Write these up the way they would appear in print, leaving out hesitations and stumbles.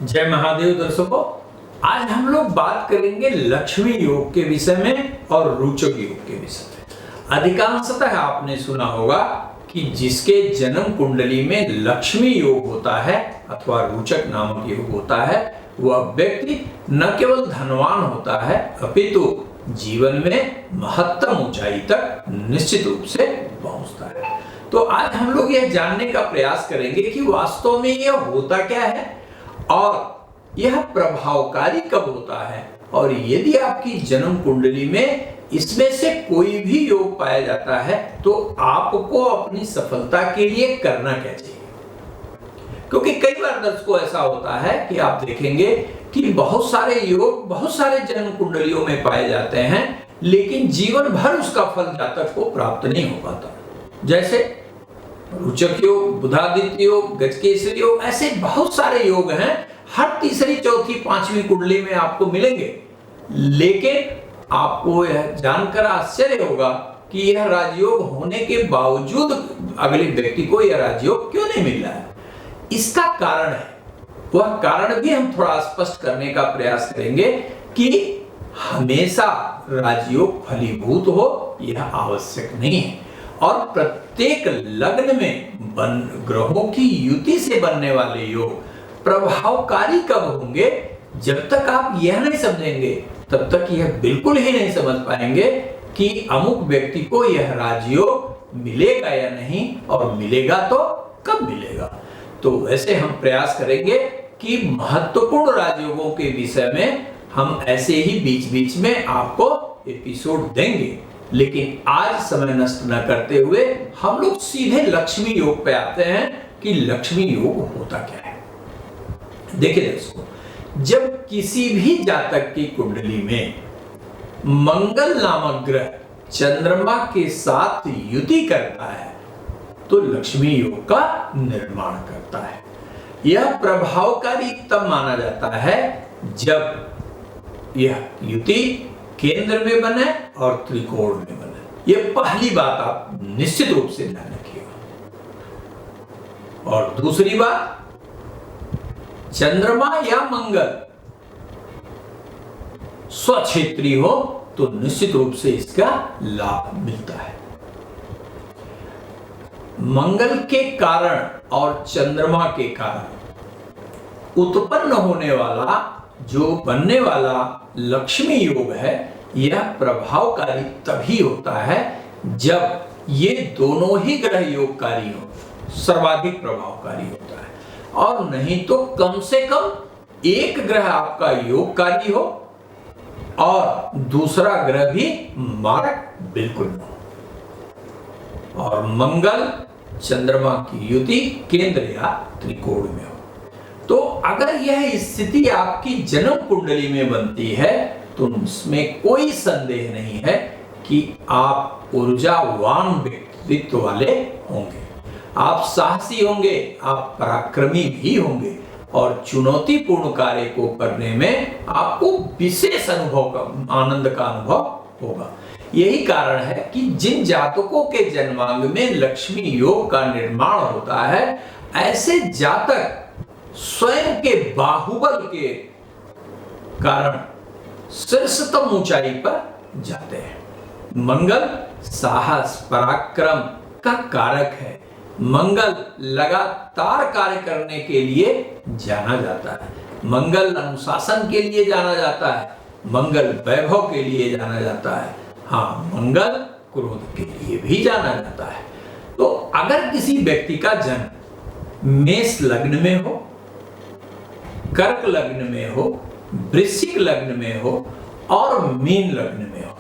जय महादेव दर्शकों, आज हम लोग बात करेंगे लक्ष्मी योग के विषय में और रोचक योग के विषय में। अधिकांशतः आपने सुना होगा कि जिसके जन्म कुंडली में लक्ष्मी योग होता है अथवा रोचक नामक योग होता है, वह व्यक्ति न केवल धनवान होता है अपितु जीवन में महत्तम ऊंचाई तक निश्चित रूप से पहुंचता है। तो आज हम लोग यह जानने का प्रयास करेंगे कि वास्तव में यह होता क्या है और यह प्रभावकारी कब होता है, और यदि आपकी जन्म कुंडली में इसमें से कोई भी योग पाया जाता है तो आपको अपनी सफलता के लिए करना क्या चाहिए। क्योंकि कई बार दर्शकों ऐसा होता है कि आप देखेंगे कि बहुत सारे योग बहुत सारे जन्म कुंडलियों में पाए जाते हैं, लेकिन जीवन भर उसका फल जातक को प्राप्त नहीं हो पाता। जैसे रोचक योग, बुधादित्य योग, गजकेसरी योग, ऐसे बहुत सारे योग हैं, हर तीसरी चौथी पांचवी कुंडली में आपको मिलेंगे। लेकिन आपको यह जानकर आश्चर्य होगा कि यह राजयोग होने के बावजूद अगले व्यक्ति को यह राजयोग क्यों नहीं मिल रहा है। इसका कारण है, वह कारण भी हम थोड़ा स्पष्ट करने का प्रयास करेंगे कि हमेशा राजयोग फलीभूत हो यह आवश्यक नहीं है, और प्रत्येक लग्न में ग्रहों की युति से बनने वाले योग प्रभावकारी कब होंगे, जब तक आप यह नहीं समझेंगे तब तक यह बिल्कुल ही नहीं समझ पाएंगे कि अमुक व्यक्ति को यह राजयोग मिलेगा या नहीं, और मिलेगा तो कब मिलेगा। तो वैसे हम प्रयास करेंगे कि महत्वपूर्ण राजयोगों के विषय में हम ऐसे ही बीच बीच में आपको एपिसोड देंगे, लेकिन आज समय नष्ट न करते हुए हम लोग सीधे लक्ष्मी योग पे आते हैं कि लक्ष्मी योग होता क्या है। देखिए दोस्तों, जब किसी भी जातक की कुंडली में मंगल नामक ग्रह चंद्रमा के साथ युति करता है तो लक्ष्मी योग का निर्माण करता है। यह प्रभावकारी तब माना जाता है जब यह युति केंद्र में बने और त्रिकोण में बने। यह पहली बात आप निश्चित रूप से ध्यान रखिएगा। और दूसरी बात, चंद्रमा या मंगल स्वक्षेत्री हो तो निश्चित रूप से इसका लाभ मिलता है। मंगल के कारण और चंद्रमा के कारण उत्पन्न होने वाला जो बनने वाला लक्ष्मी योग है, यह प्रभावकारी तभी होता है जब ये दोनों ही ग्रह योगकारी हो, सर्वाधिक प्रभावकारी होता है। और नहीं तो कम से कम एक ग्रह आपका योगकारी हो और दूसरा ग्रह भी मारक बिल्कुल न हो, और मंगल चंद्रमा की युति केंद्र या त्रिकोण में हो। तो अगर यह स्थिति आपकी जन्म कुंडली में बनती है तो इसमें कोई संदेह नहीं है कि आप ऊर्जावान व्यक्तित्व वाले होंगे, आप साहसी होंगे, आप पराक्रमी भी होंगे, और चुनौतीपूर्ण कार्य को करने में आपको विशेष आनंद का अनुभव होगा। यही कारण है कि जिन जातकों के जन्मांग में लक्ष्मी योग का निर्माण होता है, ऐसे जातक स्वयं के बाहुबल के कारण शीर्षतम ऊंचाई पर जाते हैं। मंगल साहस पराक्रम का कारक है। मंगल लगातार कार्य करने के लिए जाना जाता है। मंगल अनुशासन के लिए जाना जाता है। मंगल वैभव के लिए जाना जाता है। हाँ, मंगल क्रोध के लिए भी जाना जाता है। तो अगर किसी व्यक्ति का जन्म मेष लग्न में हो, कर्क लग्न में हो, वृश्चिक लग्न में हो और मीन लग्न में हो,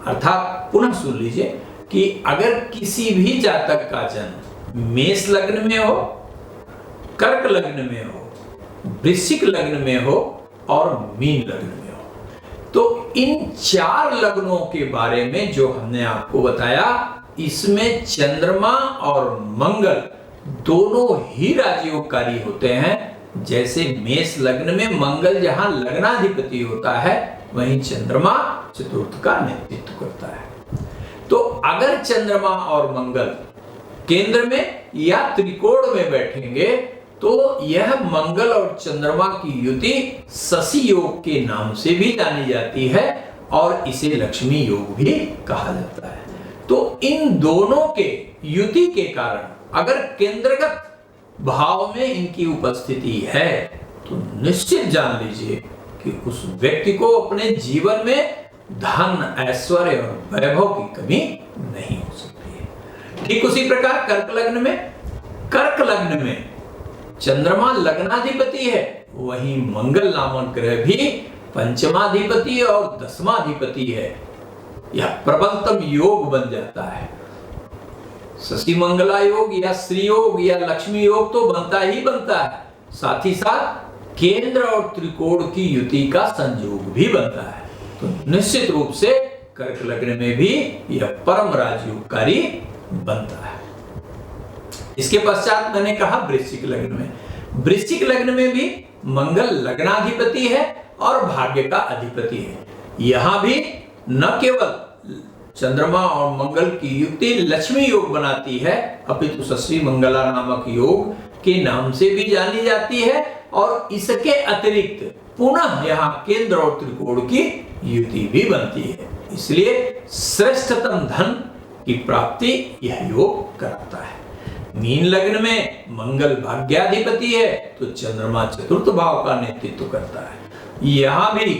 अर्थात पुनः सुन लीजिए कि अगर किसी भी जातक का जन्म मेष लग्न में हो, कर्क लग्न में हो, वृश्चिक लग्न में हो और मीन लग्न में हो, तो इन चार लग्नों के बारे में जो हमने आपको बताया, इसमें चंद्रमा और मंगल दोनों ही राजयोगकारी होते हैं। जैसे मेष लग्न में मंगल जहां लग्नाधिपति होता है, वहीं चंद्रमा चतुर्थ का नेतृत्व करता है। तो अगर चंद्रमा और मंगल केंद्र में या त्रिकोण में बैठेंगे तो यह मंगल और चंद्रमा की युति शशि योग के नाम से भी जानी जाती है और इसे लक्ष्मी योग भी कहा जाता है। तो इन दोनों के युति के कारण अगर केंद्रगत भाव में इनकी उपस्थिति है तो निश्चित जान लीजिए कि उस व्यक्ति को अपने जीवन में धन, ऐश्वर्य और वैभव की कमी नहीं हो सकती है। ठीक उसी प्रकार कर्क लग्न में चंद्रमा लग्नाधिपति है, वहीं मंगल नामक ग्रह भी पंचमाधिपति और दसमाधिपति है। यह प्रबलतम योग बन जाता है। शशि मंगला योग या श्री योग या लक्ष्मी योग तो बनता ही बनता है, साथ ही साथ केंद्र और त्रिकोण की युति का संयोग भी बनता है। तो निश्चित रूप से कर्क लग्न में भी यह परम राजयोगकारी बनता है। इसके पश्चात मैंने कहा वृश्चिक लग्न में भी मंगल लग्नाधिपति है और भाग्य का अधिपति है। यहां भी न केवल चंद्रमा और मंगल की युक्ति लक्ष्मी योग बनाती है, अपितु शशि मंगला नामक योग के नाम से भी जानी जाती है और इसके अतिरिक्त पुनः यहाँ केंद्र और त्रिकोण की युति भी बनती है। इसलिए श्रेष्ठतम धन की प्राप्ति यह योग कराता है। मीन लग्न में मंगल भाग्याधिपति है तो चंद्रमा चतुर्थ भाव का नेतृत्व करता है। यहां भी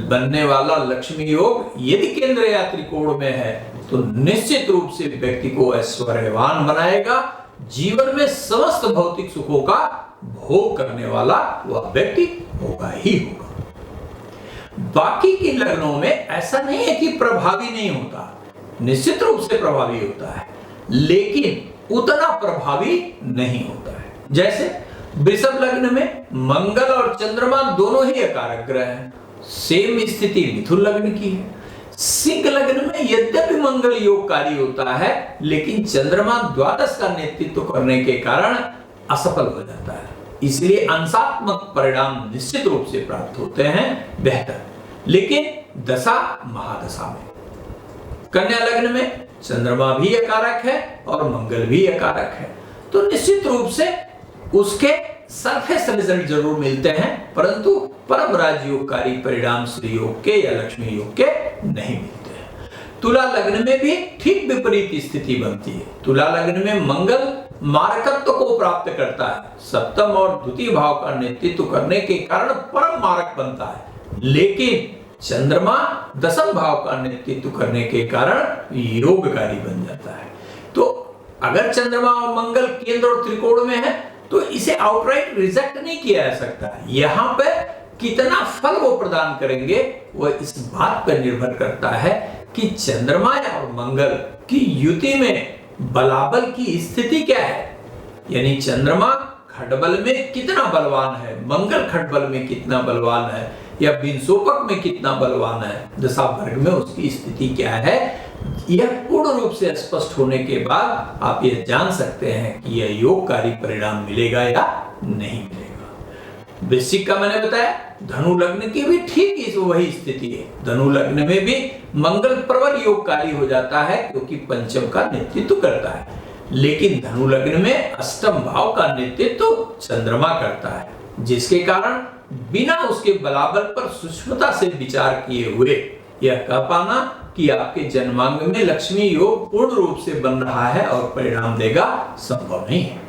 बनने वाला लक्ष्मी योग यदि केंद्र या त्रिकोण में है तो निश्चित रूप से व्यक्ति को ऐश्वर्यवान बनाएगा, जीवन में समस्त भौतिक सुखों का भोग करने वाला वह व्यक्ति होगा ही होगा। बाकी के लग्नों में ऐसा नहीं है कि प्रभावी नहीं होता, निश्चित रूप से प्रभावी होता है, लेकिन उतना प्रभावी नहीं होता है। जैसे वृषभ लग्न में मंगल और चंद्रमा दोनों ही अकारक ग्रह हैं। सेम स्थिति मिथुन लग्न की है। सिंह लग्न में यद्यपि मंगल योगकारी होता है, लेकिन चंद्रमा द्वादश का नेतृत्व करने के कारण असफल हो जाता है। इसलिए अंशात्मक परिणाम निश्चित रूप से प्राप्त होते हैं बेहतर, लेकिन दशा महादशा में। कन्या लग्न में चंद्रमा भी अकारक है और मंगल भी अकारक है, तो निश्चित रूप से उसके सरफेस रिजल्ट जरूर मिलते हैं, परंतु परम राजयोगकारी परिणाम श्री योग के या लक्ष्मी योग के नहीं मिलते हैं। तुला लग्न में भी ठीक विपरीत स्थिति बनती है। तुला लग्न में मंगल मारकत्व को प्राप्त करता है, सप्तम और द्वितीय भाव का नेतृत्व करने के कारण परम मारक बनता है, लेकिन चंद्रमा दशम भाव का नेतृत्व करने के कारण योगकारी बन जाता है। तो अगर चंद्रमा और मंगल केंद्र और त्रिकोण में है तो इसे आउटराइट रिजेक्ट नहीं किया जा सकता। यहाँ पे कितना फल वो प्रदान करेंगे वह इस बात पर निर्भर करता है कि चंद्रमा और मंगल की युति में बलाबल की स्थिति क्या है, यानी चंद्रमा खटबल में कितना बलवान है, मंगल खटबल में कितना बलवान है, या विंशोपक में कितना बलवान है, दशा वर्ग में उसकी स्थिति क्या है। यह पूर्ण रूप से स्पष्ट होने के बाद आप यह जान सकते हैं कि यह योगकारी परिणाम मिलेगा या नहीं मिलेगा। वृश्चिक का मैंने बताया, धनु लग्न की भी ठीक वही स्थिति है। धनु लग्न में भी मंगल प्रबल योगकारी हो जाता है क्योंकि पंचम का नेतृत्व करता है, लेकिन धनु लग्न में अष्टम भाव का नेतृत्व चंद्रमा करता है, जिसके कारण बिना उसके बलाबल पर सूक्ष्मता से विचार किए हुए यह कह पाना कि आपके जन्मांग में लक्ष्मी योग पूर्ण रूप से बन रहा है और परिणाम देगा संभव नहीं है।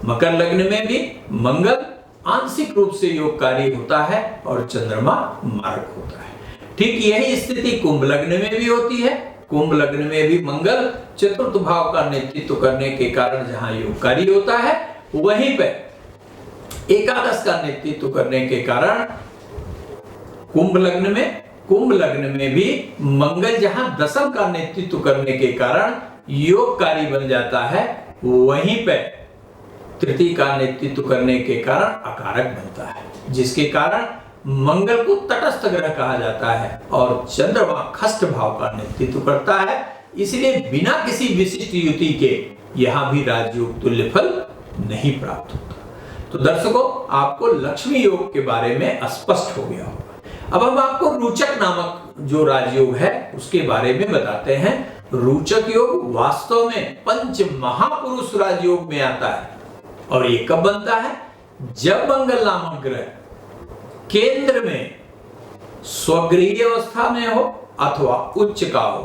मकर लग्न में भी मंगल आंशिक रूप से योगकारी होता है और चंद्रमा मारक होता है। ठीक यही स्थिति कुंभ लग्न में भी होती है। कुंभ लग्न में भी मंगल चतुर्थ भाव का नेतृत्व करने के कारण जहां योगकारी होता है, वहीं पे एकादश का नेतृत्व करने के कारण कुंभ लग्न में भी मंगल जहां दशम का नेतृत्व करने के कारण योगकारी बन जाता है, वहीं पे तृतीय का नेतृत्व करने के कारण अकारक बनता है, जिसके कारण मंगल को तटस्थ ग्रह कहा जाता है और चंद्रमा खष्ट भाव का नेतृत्व करता है। इसलिए बिना किसी विशिष्ट युति के यहां भी राजयोग तुल्य फल नहीं प्राप्त होता। तो दर्शकों, आपको लक्ष्मी योग के बारे में स्पष्ट हो गया होगा। अब हम आपको रोचक नामक जो राजयोग है उसके बारे में बताते हैं। रोचक योग वास्तव में पंच महापुरुष राजयोग में आता है और ये कब बनता है? जब मंगल नामक ग्रह केंद्र में स्वगृही अवस्था में हो अथवा उच्च का हो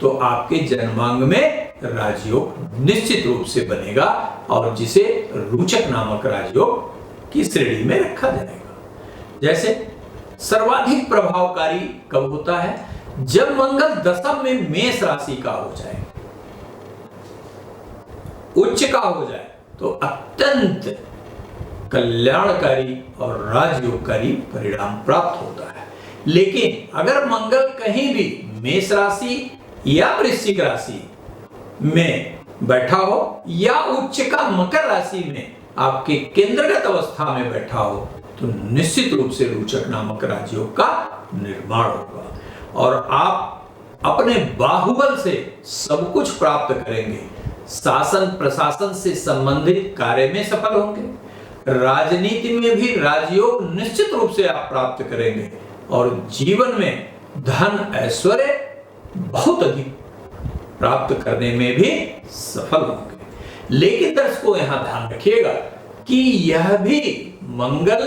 तो आपके जन्मांग में राजयोग निश्चित रूप से बनेगा और जिसे रोचक नामक राजयोग की श्रेणी में रखा जाएगा। जैसे सर्वाधिक प्रभावकारी कब होता है? जब मंगल दशम में मेष राशि का हो जाए, उच्च का हो जाए तो अत्यंत कल्याणकारी और राजयोगकारी परिणाम प्राप्त होता है। लेकिन अगर मंगल कहीं भी मेष राशि या वृश्चिक राशि में बैठा हो या उच्च का मकर राशि में आपके केंद्रगत अवस्था में बैठा हो तो निश्चित रूप से रोचक नामक राजयोग का निर्माण होगा और आप अपने बाहुबल से सब कुछ प्राप्त करेंगे। शासन प्रशासन से संबंधित कार्य में सफल होंगे, राजनीति में भी राजयोग निश्चित रूप से आप प्राप्त करेंगे और जीवन में धन ऐश्वर्य बहुत अधिक प्राप्त करने में भी सफल होंगे। लेकिन दर्शकों यहां ध्यान रखिएगा कि यह भी मंगल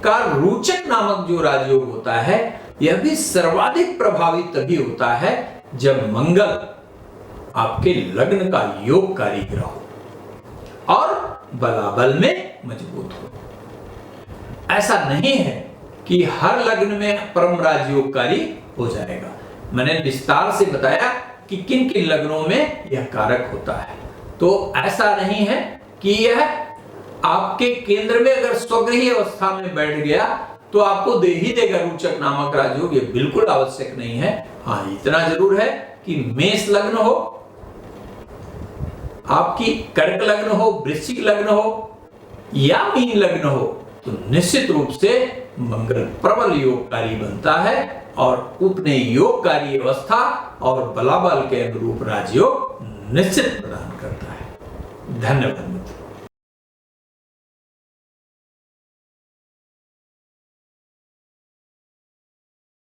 का रोचक नामक जो राजयोग होता है यह भी सर्वाधिक प्रभावी तभी होता है जब मंगल आपके लग्न का योगकारी ग्रह हो और बलाबल में मजबूत हो। ऐसा नहीं है कि हर लग्न में परम राजयोगकारी हो जाएगा। मैंने विस्तार से बताया कि किन किन लग्नों में यह कारक होता है। तो ऐसा नहीं है कि यह आपके केंद्र में अगर स्वगृही अवस्था में बैठ गया तो आपको दे ही देगा रोचक नामक राजयोग, ये बिल्कुल आवश्यक नहीं है। हाँ, इतना जरूर है कि मेष लग्न हो, आपकी कर्क लग्न हो, वृश्चिक लग्न हो या मीन लग्न हो तो निश्चित रूप से मंगल प्रबल योगकारी बनता है और उतने योगकारी अवस्था और बलाबल के अनुरूप राजयोग निश्चित प्रदान करता है। धन्यवाद मित्रों।